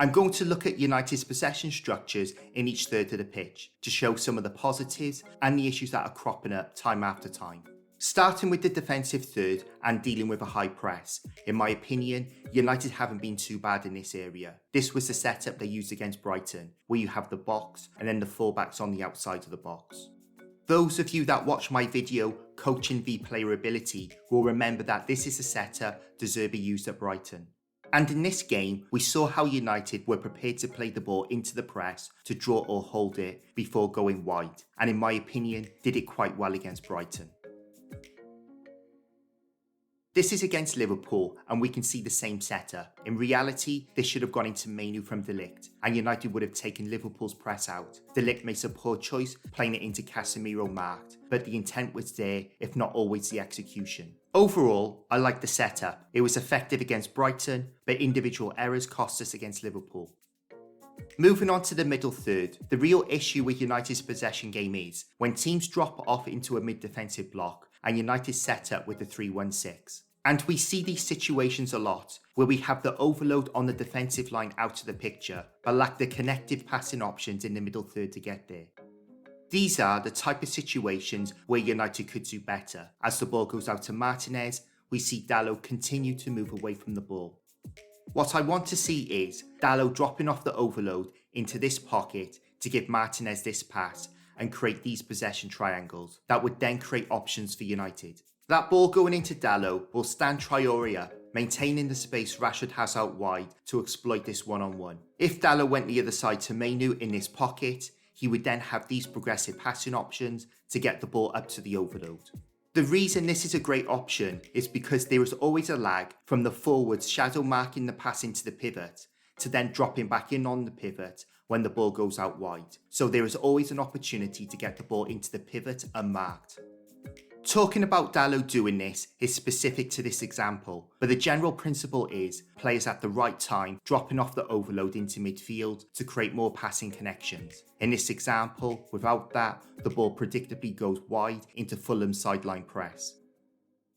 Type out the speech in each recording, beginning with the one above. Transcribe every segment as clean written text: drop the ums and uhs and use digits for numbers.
I'm going to look at United's possession structures in each third of the pitch to show some of the positives and the issues that are cropping up time after time. Starting with the defensive third and dealing with a high press, in my opinion, United haven't been too bad in this area. This was the setup they used against Brighton, where you have the box and then the fullbacks on the outside of the box. Those of you that watch my video, Coaching v Player Ability, will remember that this is a setup De Zerbi used at Brighton. And in this game, we saw how United were prepared to play the ball into the press to draw or hold it before going wide, and in my opinion, did it quite well against Brighton. This is against Liverpool, and we can see the same setup. In reality, this should have gone into Mainu from De Ligt, and United would have taken Liverpool's press out. De Ligt makes a poor choice playing it into Casemiro marked, but the intent was there, if not always the execution. Overall, I like the setup. It was effective against Brighton, but individual errors cost us against Liverpool. Moving on to the middle third, the real issue with United's possession game is when teams drop off into a mid-defensive block and United set up with the 3-1-6. And we see these situations a lot, where we have the overload on the defensive line out of the picture, but lack the connective passing options in the middle third to get there. These are the type of situations where United could do better. As the ball goes out to Martinez, we see Dalot continue to move away from the ball. What I want to see is Dalot dropping off the overload into this pocket to give Martinez this pass and create these possession triangles that would then create options for United. That ball going into Dalot will stand Traore up, maintaining the space Rashford has out wide to exploit this one-on-one. If Dalot went the other side to Mainu in this pocket, he would then have these progressive passing options to get the ball up to the overload. The reason this is a great option is because there is always a lag from the forwards shadow marking the pass into the pivot to then dropping back in on the pivot when the ball goes out wide. So there is always an opportunity to get the ball into the pivot unmarked. Talking about Dalot doing this is specific to this example, but the general principle is players at the right time dropping off the overload into midfield to create more passing connections. In this example, without that, the ball predictably goes wide into Fulham's sideline press.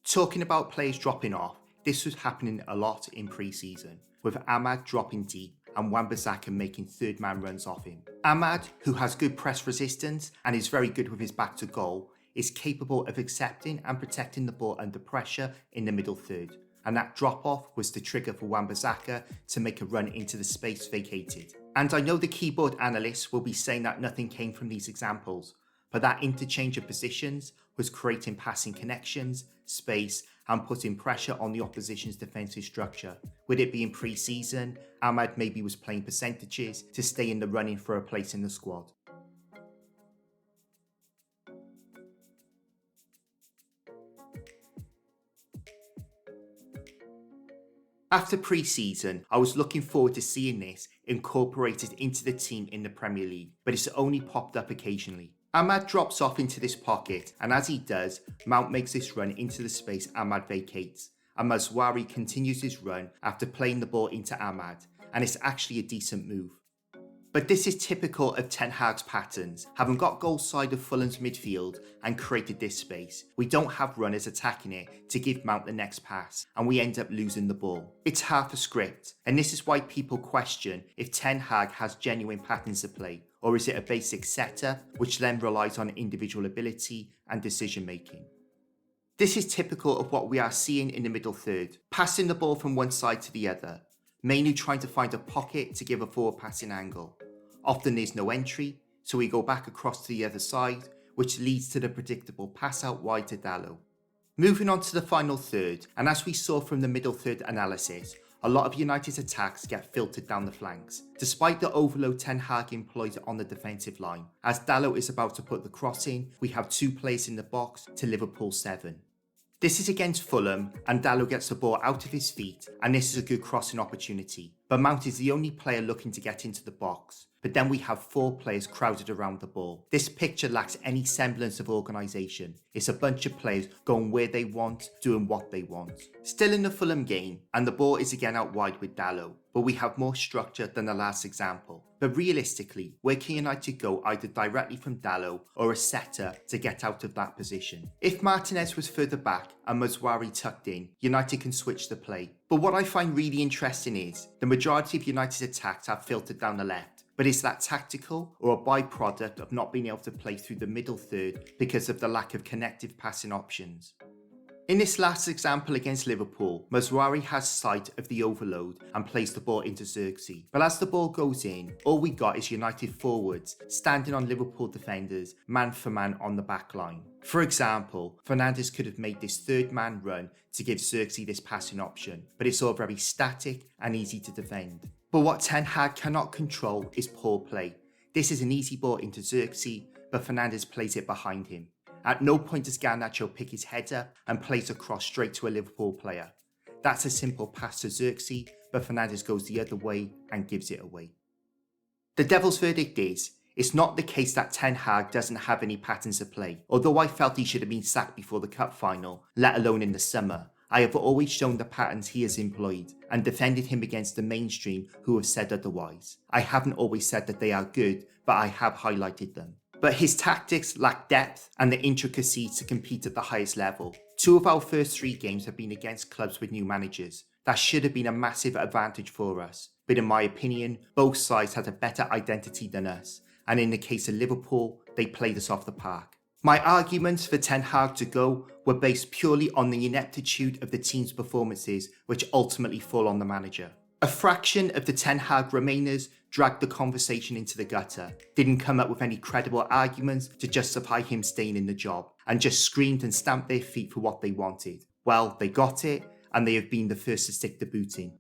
Talking about players dropping off, this was happening a lot in pre-season, with Ahmad dropping deep and Wan-Bissaka making third-man runs off him. Ahmad, who has good press resistance and is very good with his back to goal, is capable of accepting and protecting the ball under pressure in the middle third, and that drop-off was the trigger for Wan-Bissaka to make a run into the space vacated. And I know the keyboard analysts will be saying that nothing came from these examples, but that interchange of positions was creating passing connections, space, and putting pressure on the opposition's defensive structure. With it being pre-season, Ahmad maybe was playing percentages to stay in the running for a place in the squad. After pre-season, I was looking forward to seeing this incorporated into the team in the Premier League, but it's only popped up occasionally. Ahmad drops off into this pocket, and as he does, Mount makes this run into the space Ahmad vacates, and Mazwari continues his run after playing the ball into Ahmad, and it's actually a decent move. But this is typical of Ten Hag's patterns. Having got goal side of Fulham's midfield and created this space, we don't have runners attacking it to give Mount the next pass, and we end up losing the ball. It's half a script, and this is why people question if Ten Hag has genuine patterns to play, or is it a basic setup which then relies on individual ability and decision making. This is typical of what we are seeing in the middle third, passing the ball from one side to the other. Mainu trying to find a pocket to give a forward passing angle. Often there's no entry, so we go back across to the other side, which leads to the predictable pass out wide to Dalot. Moving on to the final third, and as we saw from the middle third analysis, a lot of United's attacks get filtered down the flanks, despite the overload Ten Hag employs on the defensive line. As Dalot is about to put the cross in, we have 2 players in the box to Liverpool 7. This is against Fulham, and Dalot gets the ball out of his feet, and this is a good crossing opportunity. But Mount is the only player looking to get into the box, but then we have 4 players crowded around the ball. This picture lacks any semblance of organisation. It's a bunch of players going where they want, doing what they want. Still in the Fulham game, and the ball is again out wide with Dalot, but we have more structure than the last example. But realistically, where can United go either directly from Dalot or a setter to get out of that position? If Martinez was further back and Mazwari tucked in, United can switch the play. But what I find really interesting is the majority of United's attacks have filtered down the left. But is that tactical or a byproduct of not being able to play through the middle third because of the lack of connective passing options? In this last example against Liverpool, Mazraoui has sight of the overload and plays the ball into Xerxes. But as the ball goes in, all we got is United forwards standing on Liverpool defenders man for man on the back line. For example, Fernandes could have made this third man run to give Xerxes this passing option, but it's all very static and easy to defend. But what Ten Hag cannot control is poor play. This is an easy ball into Xerxes, but Fernandes plays it behind him. At no point does Garnacho pick his header and plays a cross straight to a Liverpool player. That's a simple pass to Xerxes, but Fernandes goes the other way and gives it away. The devil's verdict is, it's not the case that Ten Hag doesn't have any patterns of play. Although I felt he should have been sacked before the cup final, let alone in the summer, I have always shown the patterns he has employed and defended him against the mainstream who have said otherwise. I haven't always said that they are good, but I have highlighted them. But his tactics lack depth and the intricacy to compete at the highest level. 2 of our first 3 games have been against clubs with new managers. That should have been a massive advantage for us. But in my opinion, both sides had a better identity than us. And in the case of Liverpool, they played us off the park. My arguments for Ten Hag to go were based purely on the ineptitude of the team's performances, which ultimately fall on the manager. A fraction of the Ten Hag Remainers dragged the conversation into the gutter, didn't come up with any credible arguments to justify him staying in the job, and just screamed and stamped their feet for what they wanted. Well, they got it, and they have been the first to stick the boot in.